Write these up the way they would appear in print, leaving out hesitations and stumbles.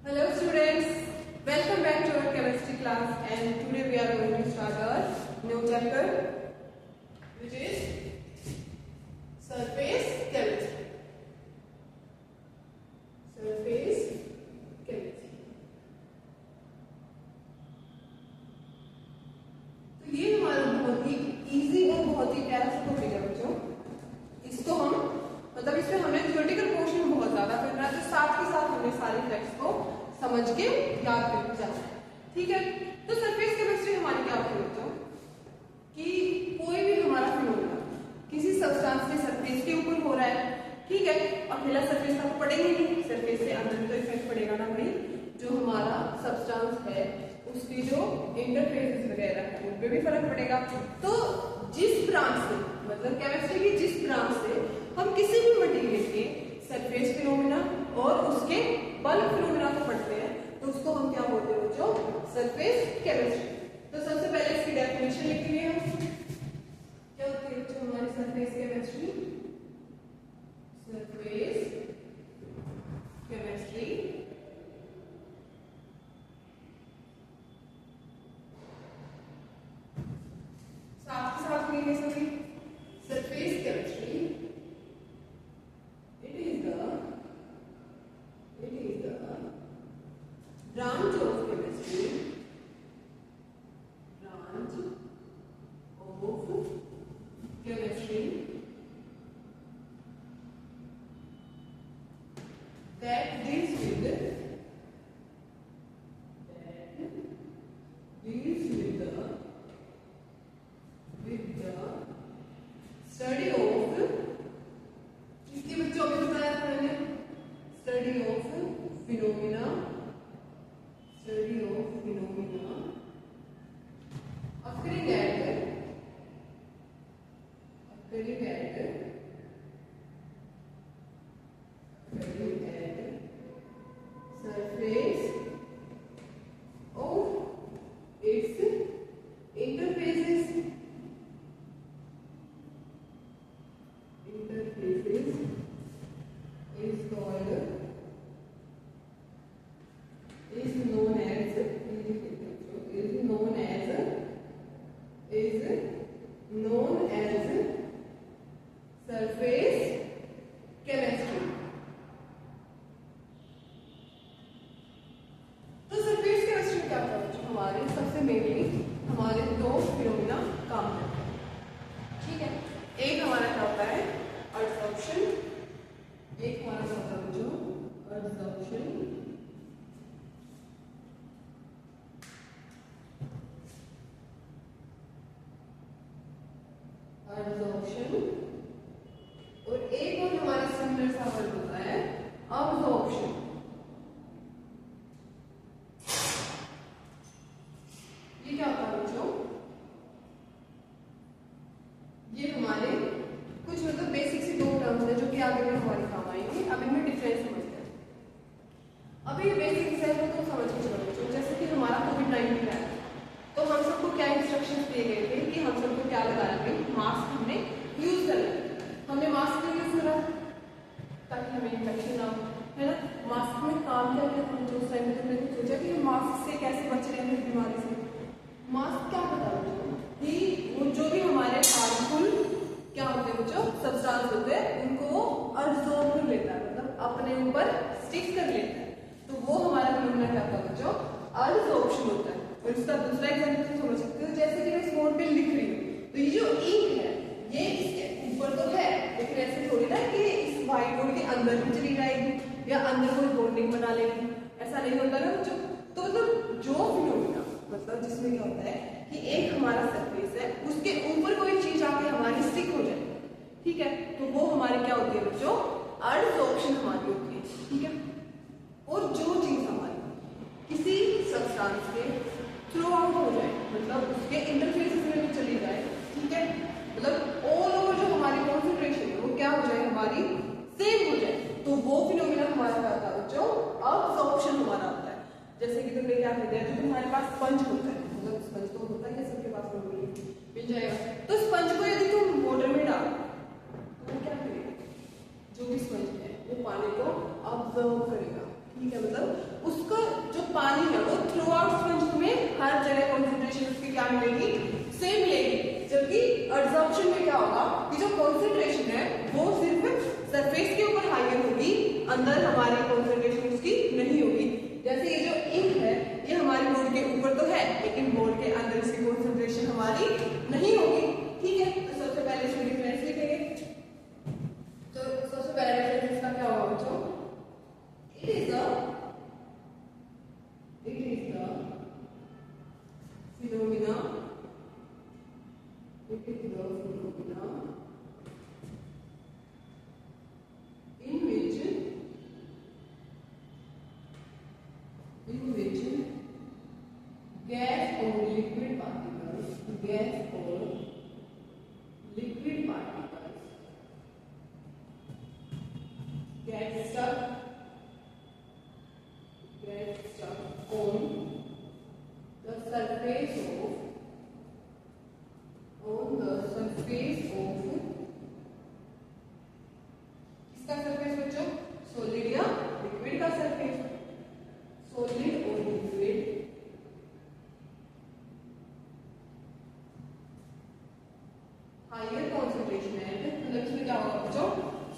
Hello students, welcome back to our chemistry class, and today we are going to start our new chapter which is surface chemistry. Surface chemistry. तो ये हमारा बहुत ही easy और बहुत ही प्यारा सा topic है बच्चों। इसको हम मतलब इसमें हमें थ्योरेटिकल पोर्शन बहुत ज्यादा करना है, तो साथ के साथ हमें सारे फैक्ट्स को समझ के याद करके जाना है। ठीक है, तो सरफेस केमिस्ट्री हमारी क्या होती है बच्चों कि कोई भी हमारा फिनोमेना किसी सब्सटेंस के सरफेस के ऊपर हो रहा है, ठीक है, अकेला सरफेस का तो पड़ेगा ही नहीं, सरफेस से अंदर तो इफेक्ट पड़ेगा ना भाई। जो हमारा सब्सटेंस है उसकी जो इंटरफेसेस वगैरह है उन पे भी फर्क पड़ेगा। तो जिस ब्रांच से मतलब केमिस्ट्री की जिस ब्रांच से हम किसी भी मटेरियल के सरफेस फिनोमेना और उसके बल्क फिनोमेना को पढ़ते हैं तो उसको हम क्या बोलते हैं बच्चों? Surface chemistry. तो सबसे पहले इसकी डेफिनेशन लिखेंगे हम। क्या होती है बच्चों हमारी सरफेस केमिस्ट्री? सरफेस केमिस्ट्री साथ के साथ लिखेंगे सभी। Surface chemistry it is the branch of chemistry, that deals with the study of किसके बच्चों अभी बताया था मैंने? Study of phenomena occurring at surface of its interfaces is known as surface chemistry. तो सरफेस केमिस्ट्री में क्या होता है? हमारे सबसे मेनली हमारे दो फिनोमेना काम करते हैं, ठीक है। एक हमारा क्या होता है? एडसॉर्प्शन। एक हमारा क्या होता है बच्चों? एडसॉर्प्शन। और एक और हमारे सिमिलर सा वर्ड होता है अब्जॉर्प्शन। ये क्या होता है बच्चों? ये हमारे कुछ मतलब बेसिक सी दो टर्म्स है जो कि आगे में हमारे काम आएंगे। अब इनमें डिफरेंस समझते हैं। अभी बेसिक से तो समझ के चलो बच्चों, जैसे कि हमारा कोविड-19 है तो हम सबको क्या इंस्ट्रक्शंस दिए गए थे कि हम सबको क्या लगाना है? मास्क हमने यूज करना है। हमने मास्क क्यों यूज करा? ताकि हमें इन्फेक्शन ना हो, है ना। मास्क में काम क्या किया हमने? उस टाइम पे तो सोचा कि मास्क से कैसे बच रहे हैं बीमारी से। मास्क क्या बता बच्चों कि वो जो भी हमारे हार्मफुल क्या होते हैं बच्चों सब्सटेंस होते हैं उनको अब्सॉर्ब कर लेता है, मतलब अपने ऊपर स्टिक कर लेता है। तो वो हमारा फिनोमेना क्या होता है बच्चों? एब्जॉर्प्शन होता है। और इसका दूसरा एग्जांपल समझ सकते हो, जैसे कि मैं इस बोर्ड पे लिख रही हूँ तो ये जो इंक है ये इसके ऊपर तो है लेकिन ऐसे थोड़ी ना कि इस व्हाइट बोर्ड के अंदर भी चली जाएगी या अंदर कोई बॉन्डिंग बना लेगी, ऐसा नहीं होता ना बच्चों। तो मतलब जो फिनोमेना मतलब जिसमें क्या होता है कि एक हमारा सरफेस है उसके ऊपर कोई चीज आके हमारी स्टिक हो जाए, ठीक है, तो वो हमारी क्या होती है बच्चों? एडसॉर्प्शन हमारी होती है, ठीक है। और जो चीज हमारी किसी सब्सटेंस के थ्रू आउट हो जाए मतलब उसके इंटरफेसेस में भी चली जाए, ठीक है, मतलब ऑल ओवर जो हमारी कॉन्सेंट्रेशन है वो क्या हो जाए? हमारी सेम हो जाए, तो वो फिनोमेना हमारा क्या होता है बच्चों? अब्सॉर्प्शन हमारा होता है। जैसे कि तुमने क्या कर दिया, जो तुम्हारे पास स्पंज होता है, मतलब स्पंज तो होता है सबके पास मिल जाएगा, तो स्पंज को यदि तुम वाटर में डालो तो वो क्या करेगा? जो भी स्पंज है वो पानी को ऑब्जर्व करेगा, ठीक है, मतलब उसका जो पानी है वो थ्रू आउट स्पंज में हर जगह कॉन्सेंट्रेशन उसकी क्या मिलेगी, सेम मिलेगी। जबकि एब्जॉर्प्शन में क्या होगा कि जो कॉन्सेंट्रेशन है वो सिर्फ सरफेस के ऊपर हायर होगी, अंदर हमारी कॉन्सेंट्रेशन उसकी नहीं होगी। जैसे ये जो इंक है ये हमारी बोर्ड के ऊपर तो है लेकिन बोर्ड के अंदर इसकी कॉन्सेंट्रेशन हमारी नहीं होगी। ठीक है, तो सबसे पहले इसमें डिफरेंस लिखेंगे। तो सबसे पहला डिफरेंस इसका क्या होगा बच्चों, it is the phenomena in which gas or liquid particles get stuck on the surface of किसका सरफेस बच्चों, सॉलिड या लिक्विड का सरफेस। सॉलिड और लिक्विड हायर कॉन्सेंट्रेशन है, मतलब इसमें क्या होगा बच्चों,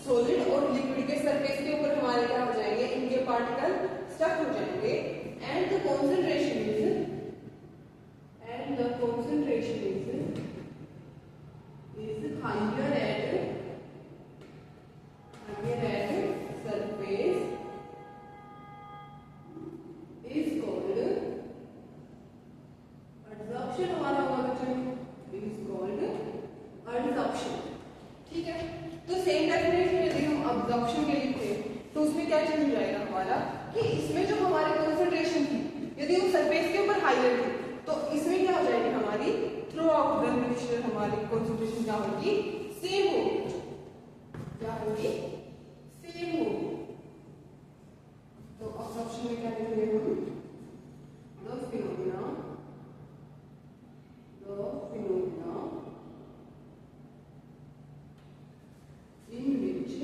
सॉलिड और लिक्विड के सरफेस के ऊपर हमारे क्या हो जाएंगे, इनके पार्टिकल स्टक हो जाएंगे। And the concentration is higher at surface is called adsorption। हमारा होगा बच्चों is called adsorption। ठीक है, तो सेम डेफिनेशन यदि हम absorption के लिखते तो उसमें क्या चेंज हो जाएगा हमारा कि इसमें जो हमारी कॉन्सेंट्रेशन थी यदि वो सरफेस के ऊपर हायर थी तो इसमें क्या हो जाएगी हमारी थ्रू आउट द मिक्सचर हमारी कॉन्सेंट्रेशन क्या होगी, सेम होगी। क्या होगी, सेम होगी। तो एब्जॉर्प्शन में क्या लिखेंगे हम, the phenomena in which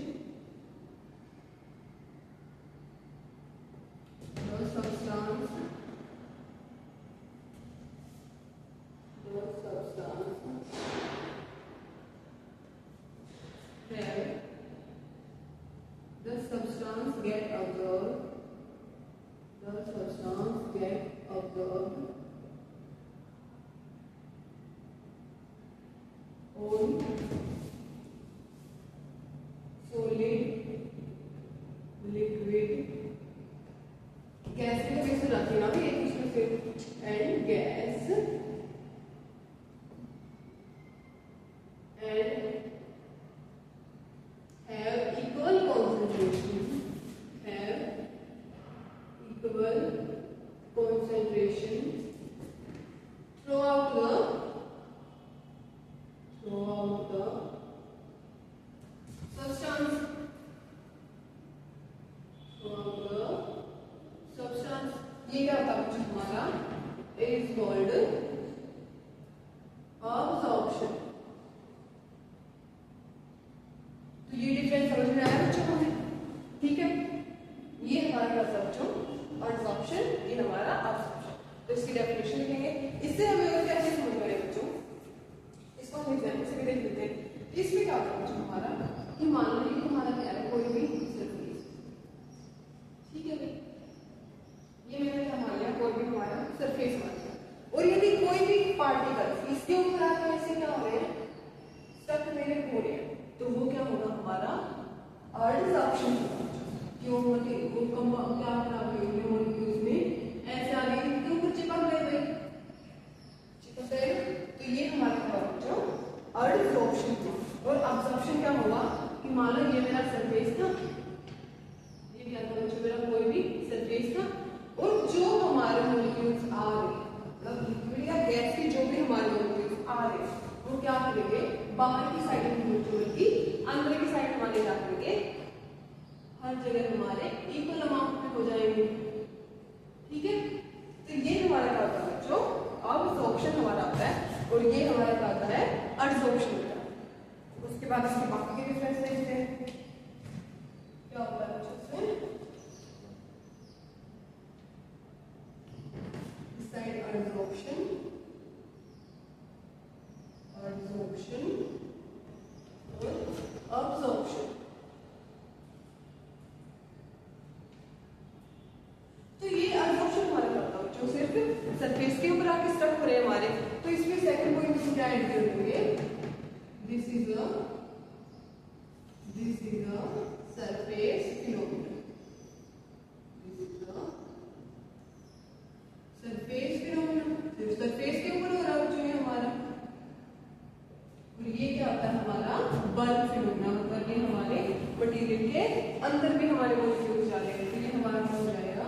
the substance get absorbed on solid liquid gas के मिक्स हो जाती है ना भी एक दूसरे से, and gas have equal concentration throughout the substance। ये क्या होता है हमारा, is called absorption। तो ये डिफरेंस समझ में आया बच्चों हमें, ठीक है। ये हमारा क्या था बच्चों, एब्जॉर्प्शन, ये हमारा एब्जॉर्प्शन। तो इसकी डेफिनेशन लिखेंगे। इससे हमें और क्या चीज समझ में आई बच्चों, इसको हम एग्जांपल से भी देख लेते हैं। इसमें क्या होता है बच्चों हमारा कि मान लो ये हमारा क्या है, कोई भी सरफेस, ठीक है भाई, ये मैंने क्या मान लिया, कोई भी हमारा सरफेस मान लिया, और यदि कोई भी पार्टिकल इसके ऊपर आकर ऐसे क्या हो रहे हैं, स्टक मेरे हो रहे हैं, तो वो क्या होगा हमारा एब्जॉर्प्शन होगा। क्यों, मतलब वो कम क्या खराब हुई मॉलिक्यूल्स में ऐसे आगे इनके ऊपर चिपक गए, तो ये हमारा क्या होगा बच्चों, एब्जॉर्प्शन हुआ। और एब्जॉर्प्शन क्या हुआ कि मान लो ये मेरा सरफेस था, ये क्या था बच्चों, मेरा कोई भी सरफेस था, और जो हमारे मॉलिक्यूल्स आ रहे हैं, मतलब लिक्विड या गैस की जो भी हमारे मॉलिक्यूल्स आ रहे हैं, वो क्या करेंगे, बाहर की साइड में बल्कि अंदर की साइड हमारे क्या करेंगे, हर जगह हमारे इक्वल अमाउंट में हो जाएंगे। ठीक है, तो ये हमारा क्या होता है बच्चों, एब्जॉर्प्शन हमारा आता है, और ये हमारा क्या होता है, एडसॉर्प्शन होता है। उसके बाद इसके बाकी के डिफरेंस देखते हैं क्या होता है बच्चों। अब्जॉर्प्शन। तो ये अब्जॉर्प्शन हमारा करता है जो सिर्फ सरफेस के ऊपर आके स्टक हो रहे हैं हमारे, तो इसमें सेकंड पॉइंट हम क्या ऐड करेंगे, this is a surface phenomena, this is a surface phenomena, सिर्फ सरफेस के ऊपर हो रहा है जो ये हमारा, और ये क्या होता है हमारा बल्क फिनोमेना, मतलब ये हमारे मटेरियल के अंदर भी हमारे मॉलिक्यूल्स जा रहे हैं, तो ये हमारा क्या हो जाएगा,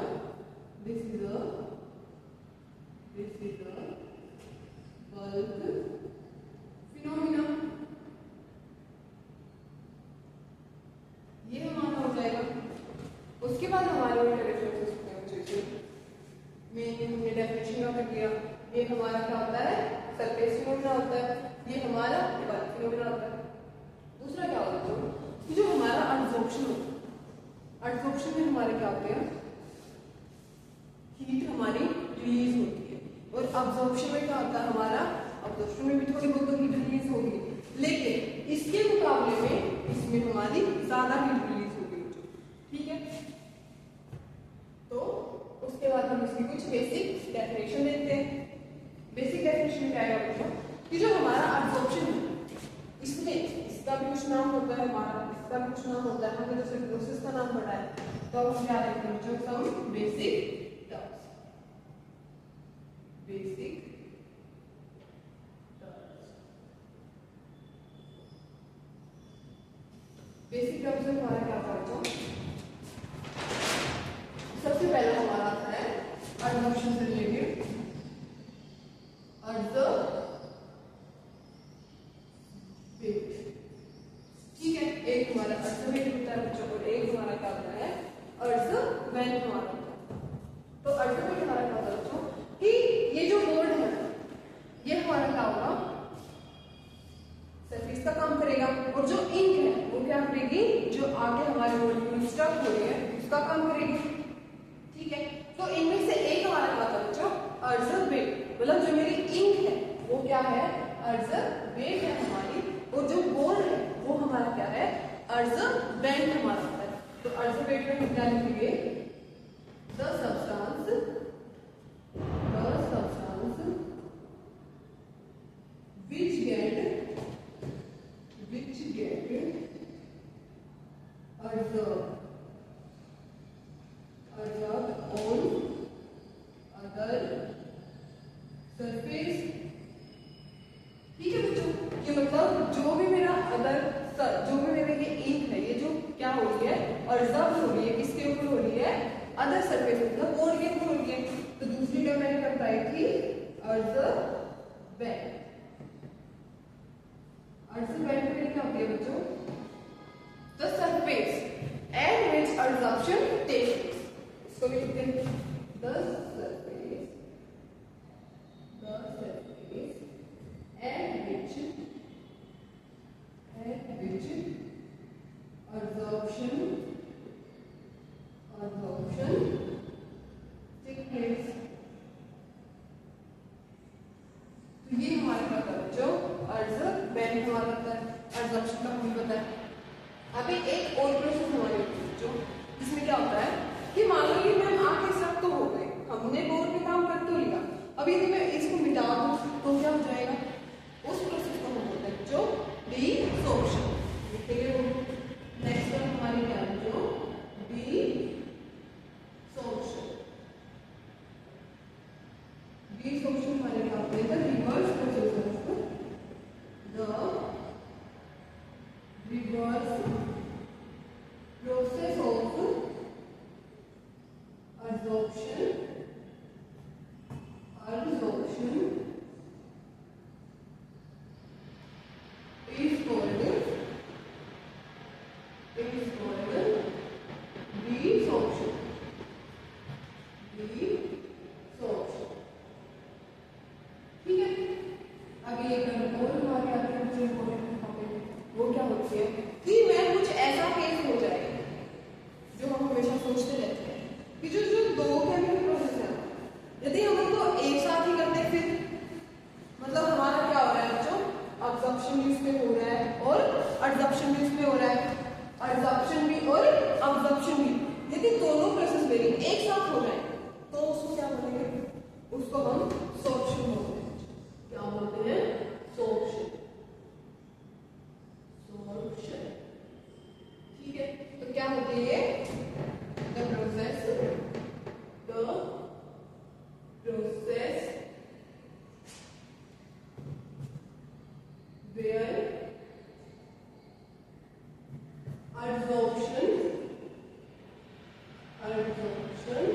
this is a bulk phenomena, ये हमारा हो जाएगा। उसके बाद हमारे रेफरेंसेस होते हैं जैसे मेन हमने डेफिनेशन का कर लिया, ये हमारा क्या होता है सरफेस फिनोमेना होता है, ये हमारा बल्क फिनोमेना होता है। दूसरा क्या होता है कि जो हमारा अब्जॉर्प्शन होता है, अब्जॉर्प्शन में हमारे क्या होते हैं, हीट हमारी रिलीज होती है, और अब्जॉर्प्शन में क्या होता है हमारा, अब्जॉर्प्शन में भी थोड़ी बहुत तो हीट रिलीज होगी, लेकिन इसके मुकाबले में इसमें हमारी ज्यादा हीट रिलीज होगी, ठीक है। तो उसके बाद हम इसकी कुछ बेसिक डेफिनेशन देखते हैं। बेसिक डेफिनेशन क्या है बच्चों, कि जो हमारा अब्जॉर्प्शन है इसमें इसका भी कुछ नाम होता है, हमारा इसका भी कुछ नाम होता है, हमने तो सिर्फ प्रोसेस का नाम पढ़ा है, तो हम क्या देखते हैं बच्चों, some basic terms, basic basic terms में हमारा क्या होता है बच्चों, सबसे पहला हमारा आता है अब्जॉर्प्शन से रिलेटेड, ठीक है, एक हमारा अब्जॉर्बेट होता है बच्चों, और एक हमारा क्या होता है अब्जॉर्बेंट हमारा होता है। तो अब्जॉर्बेट हमारा क्या होता है बच्चों, कि ये जो बोर्ड है ये हमारा क्या होगा, सरफेस का काम करेगा, और जो इंक है वो क्या करेगी, जो आगे हमारे मॉलिक्यूल स्टक हो रही है उसका काम करेगी, ठीक है। तो इनमें से एक हमारा क्या होता है बच्चों, अब्जॉर्बेट, मतलब जो मेरी इंक है वो क्या है, अब्जॉर्बेट है हमारी, और जो बोर्ड है वो हमारा क्या है, अब्जॉर्बेंट हमारा होता है। तो अब्जॉर्बेट में हम क्या लिखेंगे, the substance which get absorbed on other surface, ठीक है बच्चों। ये मतलब जो भी मेरा जो भी मेरा ये इंक है, ये जो क्या हो रही है, अब्जॉर्ब हो रही है, किसके ऊपर हो रही है, अदर सरफेस, मतलब बोर्ड के ऊपर हो रही है। तो दूसरी टर्म मैंने बताई थी अब्जॉर्बेंट। अब्जॉर्बेंट में क्या होती है बच्चों, the surface at which absorption takes place, इसको भी लिखते हैं the surface at which absorption take place। तो ये हमारे पास है जो अब्जॉर्बेंट हमारा होता है, अब्जॉर्प्शन का हमें पता है। अभी एक और प्रोसेस हमारे जो इसमें क्या होता है कि मान लो कि मैम आके सब तो हो गए, हमने बोर्ड पे काम कर तो लिया, अब यदि मैं इसको मिटा दूं तो क्या हो जाएगा, उस प्रोसेस को हम बोलते हैं जो डीसॉर्प्शन। लिखेंगे वो नेक्स्ट वन हमारी क्या है जो डीसॉर्प्शन। डीसॉर्प्शन हमारे क्या होते हैं, reverse process of the reverse process of absorption is called desorption। ठीक है, अभी एक और हमारे आगे जो इम्पोर्टेंट टॉपिक वो क्या होती है कि मैं कुछ ऐसा केस हो जाए जो हम हमेशा सोचते रहते हैं कि जो जो दो केमिकल प्रोसेस है, यदि हम उनको एक साथ ही करते हैं फिर मतलब हमारा क्या हो रहा है बच्चों, अब्जॉर्प्शन भी उसमें हो रहा है और एडसॉर्प्शन भी उसमें हो रहा है। उसको हम सोर्प्शन बोलते हैं। क्या बोलते हैं? सोर्प्शन। सोर्प्शन, ठीक है। तो क्या होती है ये? The process where absorption and absorption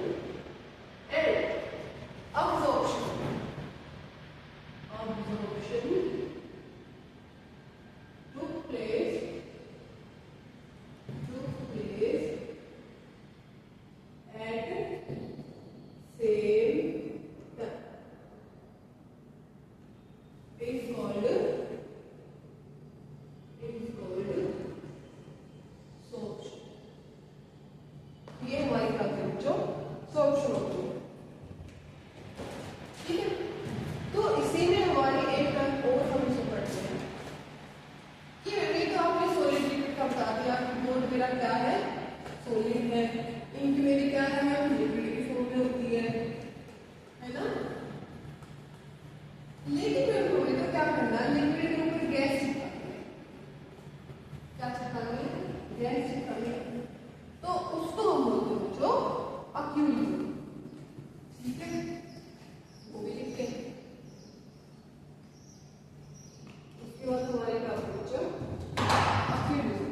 took place at same time is called sorption। ये हमारी क्या है बच्चों? sorption होती है, ठीक है। तो इसी में हमारी एक टर्म और हम इसे पढ़ते हैं। ये तो आपने सॉलिड लिक्विड का बता दिया। बोर्ड मेरा क्या है? सॉलिड है। इंक मेरी क्या है? लिक्विड की फॉर्म में होती है ना। लेकिन हमें तो क्या करना है? लिक्विड के ऊपर गैस चिपकानी है। क्या चिपकानी है? गैस चिपकानी है। तो उसको हम बोलते हैं जो अक्यूलियम, ठीक है। वो भी लिखते हैं। उसके बाद हमारे क्या बच्चों? अक्यूलियम।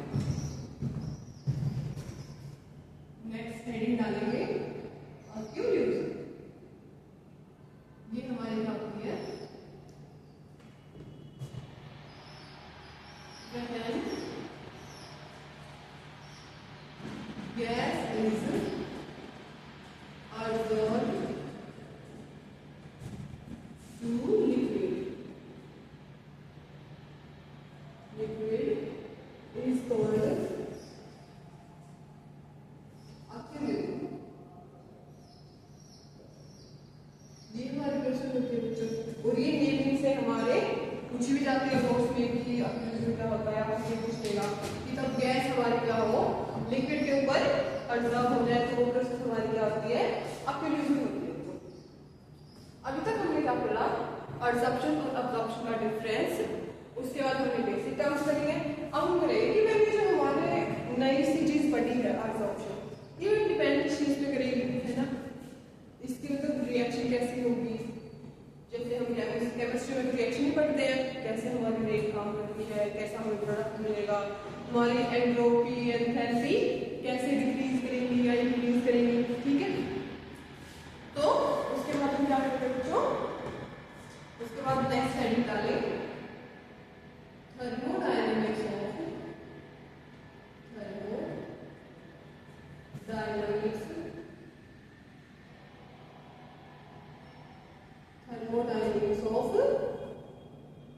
नेक्स्ट हेडिंग डालेंगे अक्यूलियम। ये हमारी क्या होती है? Gas is absorbed to liquid. Liquid is called अक्यूलियम। ये हमारे क्वेश्चन होते हैं बच्चों, और ये नेमिंग से हमारे पूछ भी जाते हैं बोर्ड्स में कि अक्यूलियम क्या होता है। आपसे पूछेगा कि तब गैस हमारी क्या हो? लिक्विड के ऊपर अब्जॉर्ब हो जाए तो वो प्रोसेस हमारी क्या होती है? अक्यूलियम होती है। अभी तक हमने क्या पढ़ा? एब्जॉर्प्शन और अब्जॉर्प्शन का डिफरेंस। उसके बाद हमने बेसिक टर्म्स करेंगे। अब हम करेंगे कि मैंने जो हमारे नई सी चीज पढ़ी है एब्जॉर्प्शन, ये डिपेंडेंट चीज पे करेगी, है ना। इसकी मतलब रिएक्शन कैसी होगी? जैसे हम केमिस्ट्री में रिएक्शन ही पढ़ते हैं, कैसे हमारी रेट काम करती है, कैसा हमें प्रोडक्ट मिलेगा, हमारी एंट्रोपी एंथैल्पी कैसे डिक्रीज करेंगी या इंक्रीज करेंगी, ठीक है। तो उसके बाद हम क्या करते हैं बच्चों? उसके बाद नेक्स्ट हेडिंग डालें thermodynamics of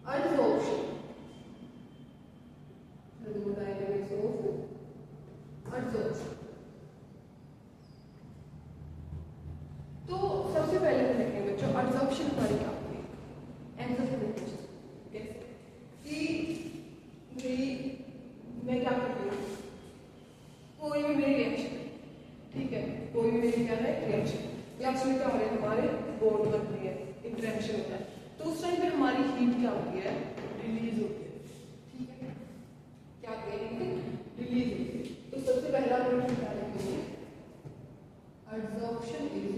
adsorption। thermodynamics of adsorption। तो सबसे पहले हम देखेंगे बच्चों adsorption हमारी क्या होती है। एब्जॉर्प्शन कैसे कि मैं क्या करती हूँ? कोई भी मेरी रिएक्शन, ठीक है, कोई भी मेरी क्या है रिएक्शन, रिएक्शन में क्या हो रहा है? हमारे बॉन्ड बनती है, इंटरेक्शन होता है। तो उस टाइम पे हमारी हीट क्या होती है? रिलीज होती है, ठीक है। क्या कहेंगे? रिलीज होती है। तो सबसे पहला हम क्या लिखेंगे? Absorption is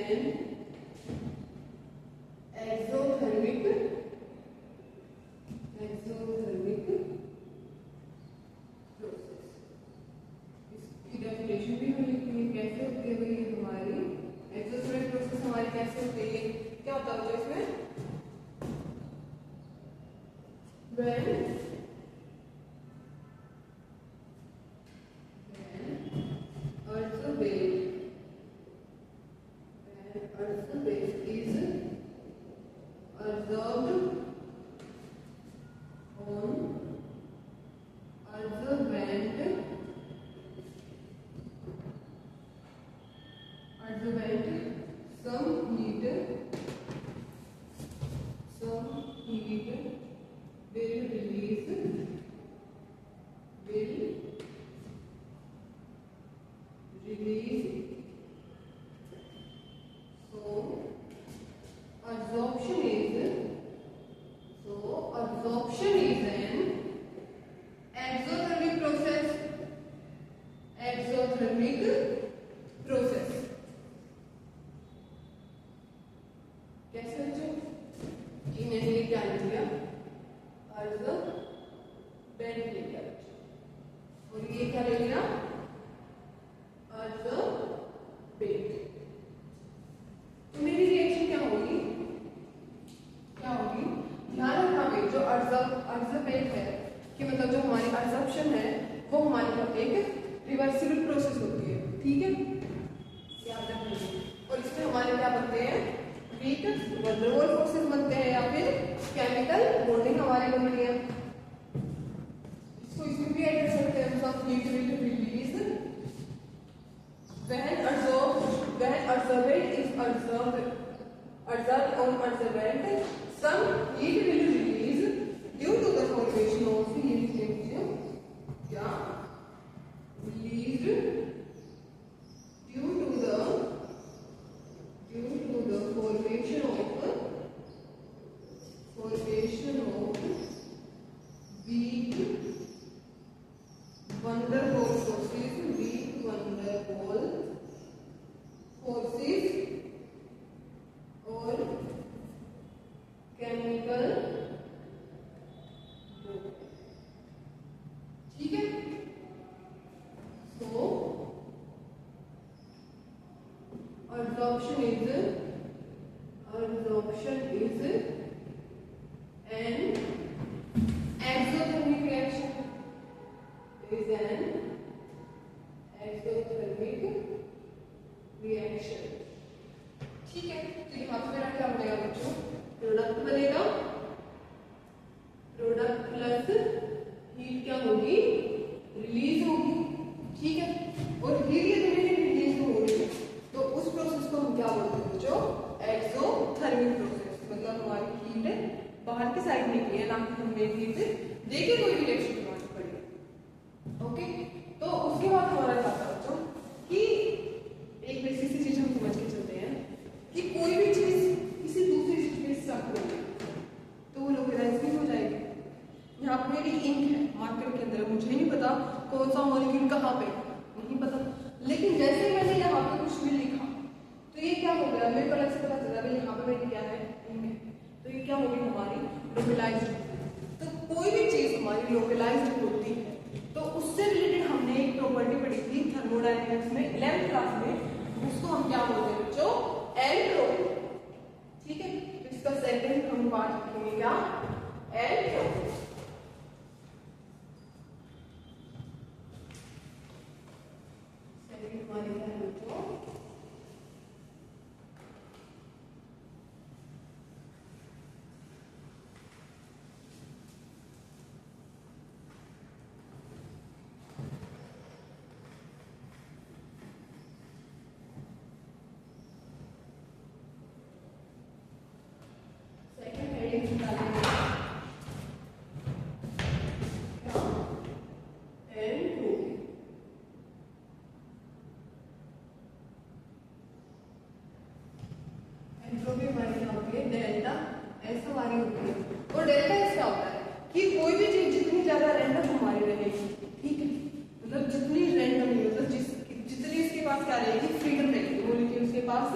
an exothermic process. इसकी डेफिनेशन भी हम लिखेंगे कैसे होती है भाई हमारी एक्सोथर्मिक प्रोसेस। हमारी कैसे होती है? क्या होता है इसमें? when earth's base is absorbed on adsorbent some heat will release absorbent ले लिया और ये क्या ले लिया, एब्जॉर्बेंट। तो मेरी रिएक्शन क्या होगी, ध्यान रखना भाई, जो एब्जॉर्बेंट है कि मतलब जो हमारी एब्जॉर्प्शन है वो हमारे पास एक रिवर्सिबल प्रोसेस होती है, ठीक है, याद रखिए। और इसमें हमारे क्या बनते हैं, weak van der Waals forces बनते हैं या फिर केमिकल बॉन्डिंग हमारे बन रही है। इसको इसमें भी ऐड कर सकते हैं, मतलब heat will release when absorbent is observed on absorbent, some heat will release due to the formation of heat exchange, yeah, released due to the formation of weak van der Waals forces, और chemical, ठीक है। सो absorption is an exothermic reaction, ठीक है। तो यहाँ पे मेरा क्या बनेगा बच्चों, प्रोडक्ट बनेगा, प्रोडक्ट प्लस हीट क्या होगी, रिलीज होगी, ठीक है। और हीट ये दोनों रिलीज हो रही है, तो उस प्रोसेस को हम क्या बोलते हैं बच्चों, एक्सोथर्मिक प्रोसेस। मतलब हमारी हीट बाहर की साइड निकली है, ना कि हमने हीट देके कोई रिएक्शन करवानी पड़ी, ओके। तो उसके बाद हमारा क्या था बच्चों कि एक बेसिक सी चीज हम समझ के चलते हैं कि कोई भी चीज किसी दूसरी चीज के साथ हो तो वो लोकलाइज भी हो जाएगी। यहाँ पे मेरी इंक है मार्कर के अंदर, मुझे नहीं पता कौन सा मॉलिक्यूल कहाँ पे, नहीं पता, लेकिन जैसे मैंने यहाँ पे कुछ भी लिखा तो ये क्या हो गया, मेरे को अलग से पता चला यहाँ पे मेरी क्या है, इंक है, तो ये क्या होगी हमारी लोकलाइज्ड। तो कोई भी चीज हमारी लोकलाइज्ड होती है तो उससे रिलेटेड हमने एक प्रॉपर्टी पढ़ी थी थर्मोडायनेमिक्स में 11th क्लास में, उसको हम क्या बोलते हैं बच्चों, एंट्रोपी, ठीक है। तो इसका सेकंड हम पार्ट लिखेंगे क्या, एंट्रोपी। सेकंड हमारी क्या है बच्चों, डेल्टा एस हमारी होती है। और डेल्टा एस क्या होता है कि कोई भी चीज जितनी ज्यादा रैंडम हमारी रहेगी, ठीक है, मतलब जितनी रैंडम मतलब जितनी इसके पास क्या रहेगी, फ्रीडम रहेगी मॉलिक्यूल्स के पास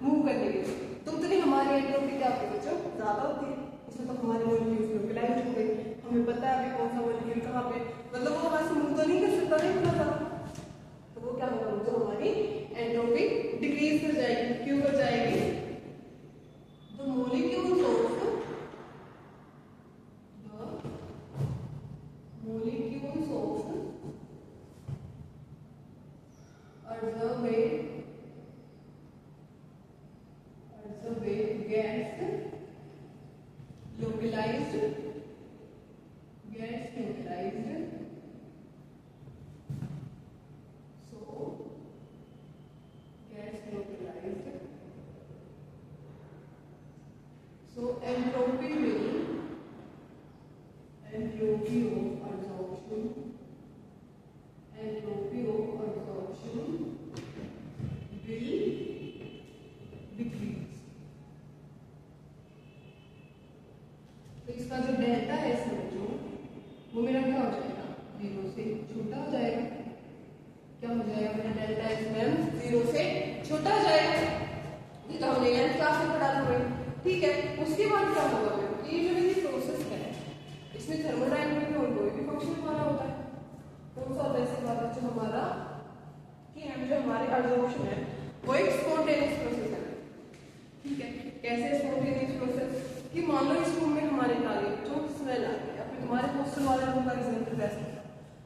मूव करने के लिए, तो उतनी हमारी एंट्रोपी क्या होती है बच्चों, ज्यादा होती है। इसमें तो हमारे मॉलिक्यूल्स लोकलाइज्ड हो गई, हमें पता है अभी कौन सा मॉलिक्यूल कहाँ पे, मतलब वो वहां से मूव तो नहीं कर सकता, नहीं पता था, तो वो क्या होगा बच्चों, हमारी एंट्रोपी डिक्रीज कर जाएगी। क्यों कर जाएगी, the molecules of observed gets localized, so gets localized, so entropy of absorption will decrease। तो इसका जो डेल्टा है समझो वो मेरा क्या हो जाएगा, 0 से छोटा हो जाएगा। क्या हो जाएगा मेरा डेल्टा एस मैम, 0 से छोटा हो जाएगा। ये तो हमने 11th क्लास में पढ़ा था, ठीक है। उसके बाद क्या होगा, ये जो मेरी प्रोसेस है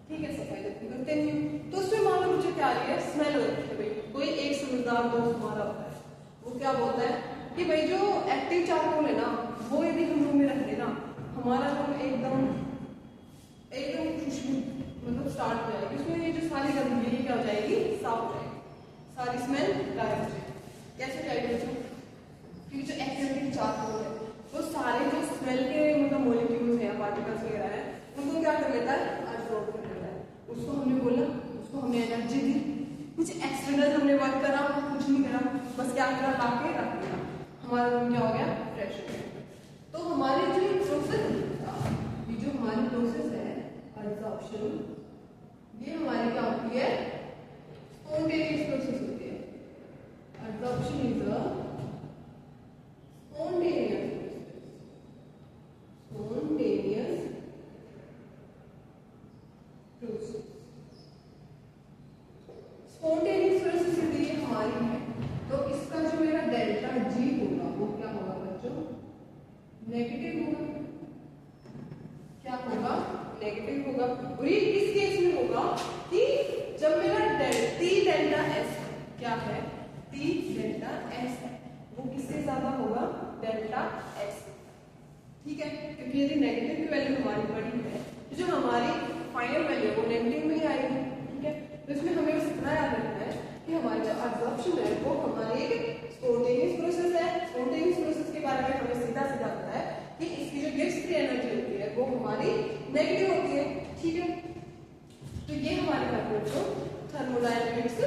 ठीक है, सफाई जब करते नहीं हो तो उसमें मान लो मुझे क्या आ रही है, स्मेल हो रही है भाई। कोई एक समझदार दोस्त हमारा होता है, वो क्या बोलता है कि भाई जो एक्टिव चारकोल है ना, वो यदि हम रूम में रख देना, हमारा रूम एकदम खुशबू मतलब स्टार्ट हो जाएगी, उसमें ये जो सारी गंदगी क्या हो जाएगी, साफ हो जाएगी, सारी स्मेल गायब हो जाएगी। कैसे हो जाएगी बच्चों? क्योंकि जो एक्टिव चारकोल है वो सारे जो स्मेल के मतलब मॉलिक्यूल्स हैं या पार्टिकल्स वगैरह हैं उनको क्या कर लेता है, अब्सॉर्ब कर लेता है। उसको हमने बोला, उसको हमने एनर्जी दी, कुछ एक्सटर्नल हमने वर्क करा, कुछ नहीं करा, बस क्या करा, लाके रख दिया, हमारा रूम क्या हो गया, फ्रेश हो गया। तो हमारी जो प्रोसेस, ये जो हमारी प्रोसेस है एब्जॉर्प्शन, ये हमारी क्या होती है, स्पॉन्टेनियस प्रोसेस होती है। Absorption is a spontaneous process। Spontaneous process यदि ये हमारी है तो इसका जो मेरा डेल्टा जी होगा वो क्या होगा बच्चों, नेगेटिव होगा। क्या होगा, नेगेटिव होगा। और ये किस केस में होगा कि जब मेरा टी डेल्टा एस क्या है, टी डेल्टा एस है, वो किससे ज्यादा होगा, डेल्टा एक्स। ठीक है, क्योंकि यदि नेगेटिव की वैल्यू हमारी बड़ी है तो जो हमारी फाइनल वैल्यू वो नेगेटिव में ही आएगी। ठीक है, तो इसमें हमें बस इतना याद रखना है कि हमारी जो एब्जॉर्प्शन है वो हमारी एक स्पॉन्टेनियस प्रोसेस है। स्पॉन्टेनियस प्रोसेस के बारे में हमें सीधा सीधा पता है कि इसकी जो गिव्स फ्री एनर्जी होती है वो हमारी नेगेटिव होती है। ठीक है, तो ये हमारे बच्चों थर्मोडायनेमिक्स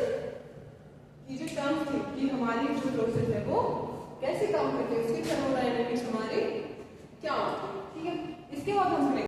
की जो टर्म्स थी कि हमारी जो प्रोसेस है वो कैसे काम करती है, उसकी थर्मोडायनेमिक्स हमारी क्या होती है। ठीक है, इसके बाद हम